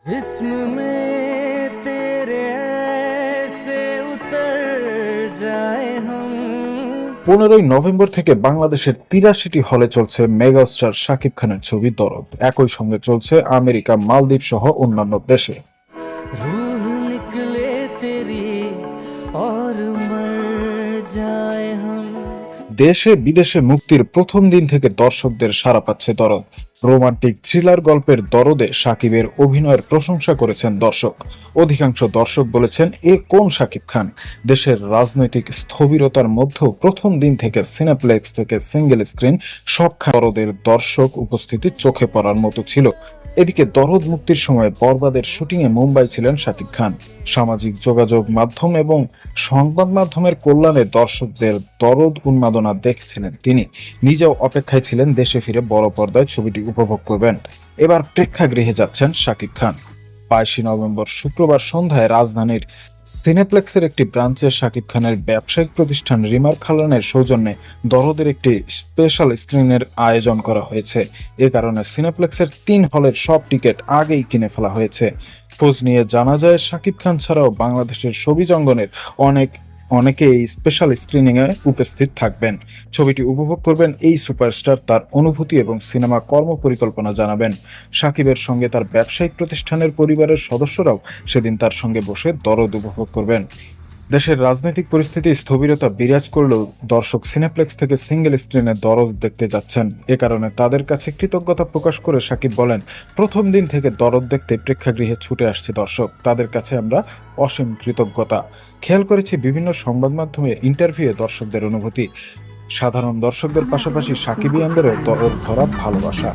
जिस्म में तेरे ऐसे उतर जाए हम। 15ই নভেম্বর থেকে বাংলাদেশের ৮৩টি হলে চলছে মেগাস্টার শাকিব খানের ছবি দরদ। একই সঙ্গে চলছে আমেরিকা, মালদ্বীপ সহ অন্যান্য দেশে। रूह निकले तेरी और मर जाए हम। দেশে বিদেশে মুক্তির প্রথম দিন থেকে দর্শকদের সাড়া পাচ্ছে দরদ। রোমান্টিক থ্রিলার গল্পের দরদে শাকিবের অভিনয়ের প্রশংসা করেছেন দর্শক। অধিকাংশ দর্শক বলেছেন, এ কোন শাকিব খান। দেশের রাজনৈতিক স্থবিরতার মধ্যেও প্রথম দিন থেকে সিনেপ্লেক্স থেকে সিঙ্গেল স্ক্রিন সবখানে দরদের দর্শক উপস্থিতি চোখে পড়ার মতো ছিল। এদিকে দরদ মুক্তির সময় বরবাদের শুটিংয়ে মুম্বাই ছিলেন শাকিব খান। সামাজিক যোগাযোগ মাধ্যম এবং সংবাদ মাধ্যমের কল্যাণে দর্শকদের দরদ উন্মাদনা দেখছিলেন তিনি। নিজেও অপেক্ষায় ছিলেন দেশে ফিরে বড় পর্দায় ছবিটি উপভোগ করবেন। এবার প্রেক্ষাগৃহে যাচ্ছেন শাকিব খান। 22 নভেম্বর শুক্রবার সন্ধ্যায় রাজধানীর সিনেপ্লেক্সের একটি ব্রাঞ্চে শাকিব খানের ব্যবসায়িক প্রতিষ্ঠান রিমার খালানের সৌজন্যে দরদের একটি স্পেশাল স্ক্রিনের আয়োজন করা হয়েছে। এ কারণে সিনেপ্লেক্সের 3 হলের সব টিকিট আগেই কিনে ফেলা হয়েছে। খোঁজ নিয়ে জানা যায়, শাকিব খান ছাড়াও বাংলাদেশের ছবি জঙ্গনের অনেকে এই স্পেশাল স্ক্রিনিং এ উপস্থিত থাকবেন। ছবিটি উপভোগ করবেন এই সুপারস্টার, তার অনুভূতি এবং সিনেমা কর্ম পরিকল্পনা জানাবেন। শাকিবের সঙ্গে তার ব্যবসায়িক প্রতিষ্ঠানের পরিবারের সদস্যরাও সেদিন তার সঙ্গে বসে দরদ উপভোগ করবেন। দেশের রাজনৈতিক পরিস্থিতি স্থবিরতা বিরাজ করলেও দর্শক সিনেপ্লেক্স থেকে সিঙ্গেল স্ক্রিনে দরদ দেখতে যাচ্ছেন। এ কারণে তাদের কাছে কৃতজ্ঞতা প্রকাশ করে শাকিব বলেন, প্রথম দিন থেকে দরদ দেখতে প্রেক্ষাগৃহে ছুটে আসছে দর্শক, তাদের কাছে আমরা অসীম কৃতজ্ঞতা। খেয়াল করেছি বিভিন্ন সংবাদ মাধ্যমে ইন্টারভিউয়ে দর্শকদের অনুভূতি, সাধারণ দর্শকদের পাশাপাশি সাকিবিয়ানদেরও দরদ ভরা ভালোবাসা।